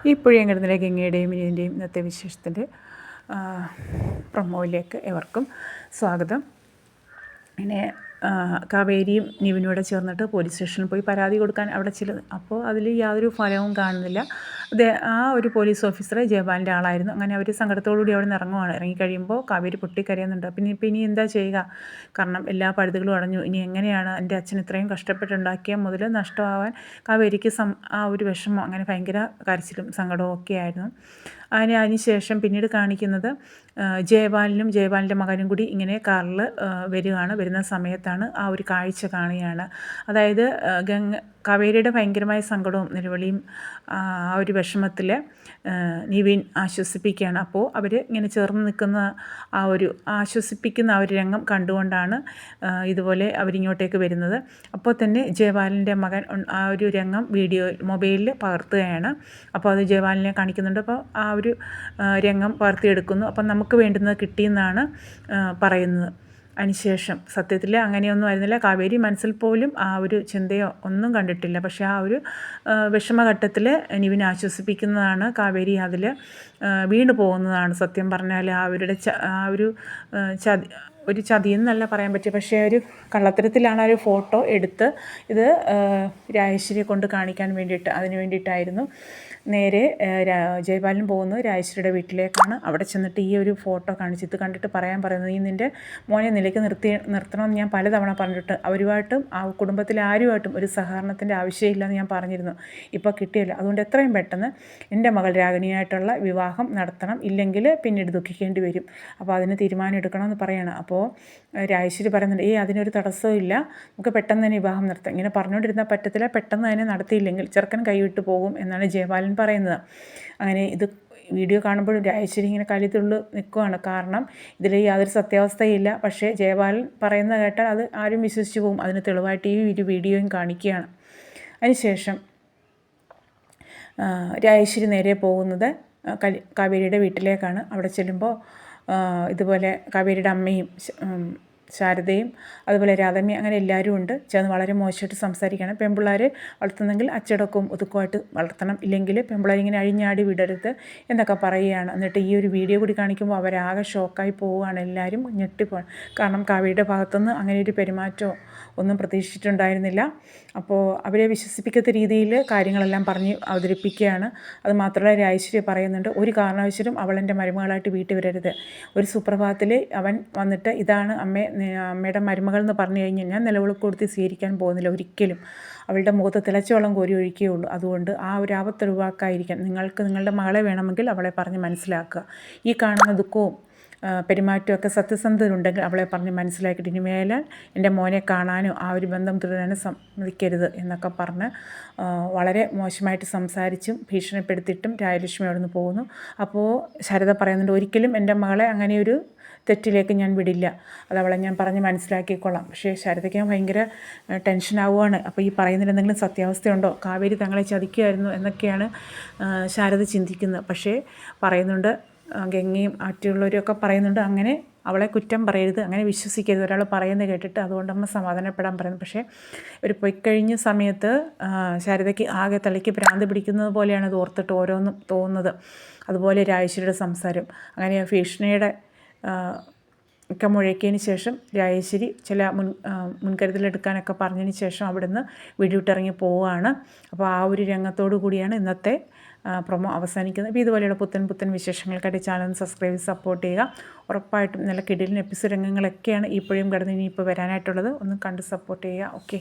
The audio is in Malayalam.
ഈ പുഴയും കിടന്നിലെ ഗംഗയുടെയും ഇതിൻ്റെയും ഇന്നത്തെ വിശേഷത്തിൻ്റെ പ്രൊമോയിലേക്ക് എവർക്കും സ്വാഗതം. പിന്നെ കാവേരിയും നിവിനൂടെ ചേർന്നിട്ട് പോലീസ് സ്റ്റേഷനിൽ പോയി പരാതി കൊടുക്കാൻ അവിടെ അപ്പോൾ അതിൽ യാതൊരു ഫലവും കാണുന്നില്ല. ആ ഒരു പോലീസ് ഓഫീസർ ജയപാലിൻ്റെ ആളായിരുന്നു. അങ്ങനെ അവർ സങ്കടത്തോടുകൂടി അവിടെ നിന്ന് ഇറങ്ങുവാണ്. ഇറങ്ങിക്കഴിയുമ്പോൾ കാവേരി പൊട്ടിക്കരയുന്നുണ്ട്. ഇനി എന്താ ചെയ്യുക? കാരണം എല്ലാ പഴുതുകളും അടഞ്ഞു. ഇനി എങ്ങനെയാണ് എൻ്റെ അച്ഛൻ ഇത്രയും കഷ്ടപ്പെട്ടുണ്ടാക്കിയ മുതൽ നഷ്ടമാവാൻ? കാവേരിക്ക് ആ ഒരു വിഷമം, അങ്ങനെ ഭയങ്കര കരച്ചിലും സങ്കടവും ഒക്കെ ആയിരുന്നു. അതിനുശേഷം പിന്നീട് കാണിക്കുന്നത് ജയപാലിനും ജയപാലിൻ്റെ മകനും കൂടി ഇങ്ങനെ കാറിൽ വരുന്ന സമയത്താണ് ആ ഒരു കാഴ്ച കാണുകയാണ്. അതായത് കാവേരിയുടെ ഭയങ്കരമായ സങ്കടവും നിലവിളിയും ആ ഒരു വിഷമത്തിൽ നിവിൻ ആശ്വസിപ്പിക്കുകയാണ്. അപ്പോൾ അവർ ഇങ്ങനെ ചേർന്ന് നിൽക്കുന്ന ആശ്വസിപ്പിക്കുന്ന ആ ഒരു രംഗം കണ്ടുകൊണ്ടാണ് ഇതുപോലെ അവരിങ്ങോട്ടേക്ക് വരുന്നത്. അപ്പോൾ തന്നെ ജയപാലിൻ്റെ മകൻ ആ ഒരു രംഗം മൊബൈലിൽ പകർത്തുകയാണ്. അപ്പോൾ അത് ജയപാലിനെ കാണിക്കുന്നുണ്ട്. അപ്പോൾ ആ ഒരു രംഗം പകർത്തിയെടുക്കുന്നു. അപ്പം നമുക്ക് വേണ്ടുന്നത് കിട്ടിയെന്നാണ് പറയുന്നത്. അതിനുശേഷം സത്യത്തിൽ അങ്ങനെയൊന്നും ആയിരുന്നില്ല. കാവേരി മനസ്സിൽ പോലും ആ ഒരു ചിന്തയോ ഒന്നും കണ്ടിട്ടില്ല. പക്ഷേ ആ ഒരു വിഷമഘട്ടത്തിൽ നിവിനെ ആശ്വസിപ്പിക്കുന്നതാണ് കാവേരി അതിൽ വീണു പോകുന്നതാണ്. സത്യം പറഞ്ഞാൽ അവരുടെ ഒരു ചതിയെന്നല്ല പറയാൻ പറ്റുക, പക്ഷേ ഒരു കള്ളത്തരത്തിലാണ് ആ ഒരു ഫോട്ടോ എടുത്ത് ഇത് രാജേശ്വരിയെ കൊണ്ട് കാണിക്കാൻ വേണ്ടിയിട്ട് അതിന് വേണ്ടിയിട്ടായിരുന്നു. നേരെ ജയപാലൻ പോകുന്നത് രാജേശ്വരിയുടെ വീട്ടിലേക്കാണ്. അവിടെ ചെന്നിട്ട് ഈ ഒരു ഫോട്ടോ കാണിച്ച് ഇത് കണ്ടിട്ട് പറയുന്നത്, ഈ നിൻ്റെ മോനെ നിലയ്ക്ക് നിർത്തണമെന്ന് ഞാൻ പലതവണ പറഞ്ഞിട്ട് അവരുമായിട്ടും ആ കുടുംബത്തിലെ ആരുമായിട്ടും ഒരു സഹകരണത്തിൻ്റെ ആവശ്യമില്ലെന്ന് ഞാൻ പറഞ്ഞിരുന്നു. ഇപ്പോൾ കിട്ടിയല്ലോ, അതുകൊണ്ട് എത്രയും പെട്ടെന്ന് എൻ്റെ മകൾ രാഗിണിയായിട്ടുള്ള വിവാഹം നടത്തണം, ഇല്ലെങ്കിൽ പിന്നീട് ദുഃഖിക്കേണ്ടി വരും. അപ്പോൾ അതിന് തീരുമാനം എടുക്കണമെന്ന് പറയണം. അപ്പോൾ രാജേശ്വരി പറയുന്നുണ്ട്, അതിനൊരു തടസ്സവും ഇല്ല, നമുക്ക് പെട്ടെന്ന് തന്നെ വിവാഹം നടത്താം. ഇങ്ങനെ പറഞ്ഞുകൊണ്ടിരുന്നാൽ പറ്റത്തില്ല, പെട്ടെന്ന് തന്നെ നടത്തിയില്ലെങ്കിൽ ചെറുക്കൻ കൈവിട്ട് പോകും എന്നാണ് ജയപാലൻ പറയുന്നത്. അങ്ങനെ ഇത് വീഡിയോ കാണുമ്പോഴും രാജേശ്വരി ഇങ്ങനെ കലിതുള്ളു നിൽക്കുകയാണ്. കാരണം ഇതിൽ യാതൊരു സത്യാവസ്ഥയില്ല. പക്ഷേ ജയപാലൻ പറയുന്നത് കേട്ടാൽ അത് ആരും വിശ്വസിച്ച് പോകും. അതിന് തെളിവായിട്ട് ഈ ഒരു വീഡിയോയും കാണിക്കുകയാണ്. അതിനുശേഷം രാജേശ്വരി നേരെ പോകുന്നത് കാവേരിയുടെ വീട്ടിലേക്കാണ്. അവിടെ ചെല്ലുമ്പോൾ ഇതുപോലെ കാവേരിയുടെ അമ്മയും ശാരദയും അതുപോലെ രാധമ്മ അങ്ങനെ എല്ലാവരും ഉണ്ട്. ചേർന്ന് വളരെ മോശമായിട്ട് സംസാരിക്കുകയാണ്. പെൺപിള്ളേർ വളർത്തുന്നെങ്കിൽ അച്ചടക്കവും ഒതുക്കമായിട്ട് വളർത്തണം, ഇല്ലെങ്കിൽ പെൺപിള്ളേർ ഇങ്ങനെ അഴിഞ്ഞാടി വിടരുത് എന്നൊക്കെ പറയുകയാണ്. എന്നിട്ട് ഈ ഒരു വീഡിയോ കൂടി കാണിക്കുമ്പോൾ അവരാകെ ഷോക്കായി പോവുകയാണ്. എല്ലാവരും ഞെട്ടിപ്പോവാണ്. കാരണം കാവേരിയുടെ ഭാഗത്തുനിന്ന് അങ്ങനെ ഒരു പെരുമാറ്റമോ ഒന്നും പ്രതീക്ഷിച്ചിട്ടുണ്ടായിരുന്നില്ല. അപ്പോൾ അവരെ വിശ്വസിപ്പിക്കാത്ത രീതിയിൽ കാര്യങ്ങളെല്ലാം പറഞ്ഞ് അവതരിപ്പിക്കുകയാണ്. അത് മാത്രമല്ല രാജേശ്വരി പറയുന്നുണ്ട്, ഒരു കാരണവശാലും അവളെൻ്റെ മരുമകളായിട്ട് വീട്ടിൽ വരരുത്. ഒരു സുപ്രഭാതത്തിൽ അവൻ വന്നിട്ട് ഇതാണ് അമ്മയുടെ മരുമകൾ എന്ന് പറഞ്ഞു കഴിഞ്ഞാൽ ഞാൻ നിലവിളക്ക് കൊടുത്ത് സ്വീകരിക്കാൻ പോകുന്നില്ല ഒരിക്കലും. അവളുടെ മുഖത്ത് തിളച്ചവെള്ളം കോരി ഒഴിക്കുകയുള്ളൂ. അതുകൊണ്ട് ആ ഒരു ആപത്ത് ഒഴിവാക്കാതിരിക്കാൻ നിങ്ങൾക്ക് നിങ്ങളുടെ മകളെ വേണമെങ്കിൽ അവളെ പറഞ്ഞ് മനസ്സിലാക്കുക. ഈ കാണുന്ന ദുഃഖവും പെരുമാറ്റമൊക്കെ സത്യസന്ധരുണ്ടെങ്കിൽ അവളെ പറഞ്ഞ് മനസ്സിലാക്കിയിട്ട് ഇനി മേലാൽ എൻ്റെ മോനെ കാണാനോ ആ ഒരു ബന്ധം തുടരാനോ സമ്മതിക്കരുത് എന്നൊക്കെ പറഞ്ഞ് വളരെ മോശമായിട്ട് സംസാരിച്ചും ഭീഷണിപ്പെടുത്തിയിട്ടും രാജലക്ഷ്മി അവിടെ നിന്ന് പോകുന്നു. അപ്പോൾ ശാരദ പറയുന്നുണ്ട്, ഒരിക്കലും എൻ്റെ മകളെ അങ്ങനെയൊരു തെറ്റിലേക്ക് ഞാൻ വിടില്ല, അത് അവളെ ഞാൻ പറഞ്ഞ് മനസ്സിലാക്കിക്കൊള്ളാം. പക്ഷേ ശാരദയ്ക്ക് ഭയങ്കര ടെൻഷനാവുകയാണ്. അപ്പോൾ ഈ പറയുന്നതിൽ എന്തെങ്കിലും സത്യാവസ്ഥയുണ്ടോ, കാവേരി തങ്ങളെ ചതിക്കുമായിരുന്നു എന്നൊക്കെയാണ് ശാരദ ചിന്തിക്കുന്നത്. പക്ഷേ പറയുന്നുണ്ട്, ഗംഗയും മറ്റുള്ളവരൊക്കെ പറയുന്നുണ്ട്, അങ്ങനെ അവളെ കുറ്റം പറയരുത്, അങ്ങനെ വിശ്വസിക്കരുത്, ഒരാൾ പറയുന്നത് കേട്ടിട്ട്. അതുകൊണ്ട് അമ്മ സമാധാനപ്പെടാൻ പറയുന്നു. പക്ഷേ ഒരു പൊയ്ക്കഴിഞ്ഞ സമയത്ത് ശാരദയ്ക്ക് ആകെ തലയ്ക്ക് ഭ്രാന്ത് പിടിക്കുന്നത് പോലെയാണ് അത് ഓർത്തിട്ട് ഓരോന്നും തോന്നുന്നത്. അതുപോലെ രാജേശ്വരിയുടെ സംസാരം അങ്ങനെ ഭീഷണിയുടെ ഒക്കെ മുഴക്കിയതിന് ശേഷം രാജേശ്വരി ചില മുൻകരുതലെടുക്കാനൊക്കെ പറഞ്ഞതിന് ശേഷം അവിടുന്ന് വീടിവിട്ടിറങ്ങി പോവുകയാണ്. അപ്പോൾ ആ ഒരു രംഗത്തോടു കൂടിയാണ് ഇന്നത്തെ പ്രൊമോ അവസാനിക്കുന്നത്. അപ്പോൾ ഇതുപോലെയുള്ള പുത്തൻ വിശേഷങ്ങൾക്കായിട്ട് ചാനൽ സബ്സ്ക്രൈബ് സപ്പോർട്ട് ചെയ്യുക. ഉറപ്പായിട്ടും നല്ല കിടിലൻ എപ്പിസോഡ് രംഗങ്ങളൊക്കെയാണ് ഇപ്പോഴും കടന്ന് ഇനിയിപ്പോൾ വരാനായിട്ടുള്ളത്. ഒന്ന് കണ്ട് സപ്പോർട്ട് ചെയ്യുക. ഓക്കെ.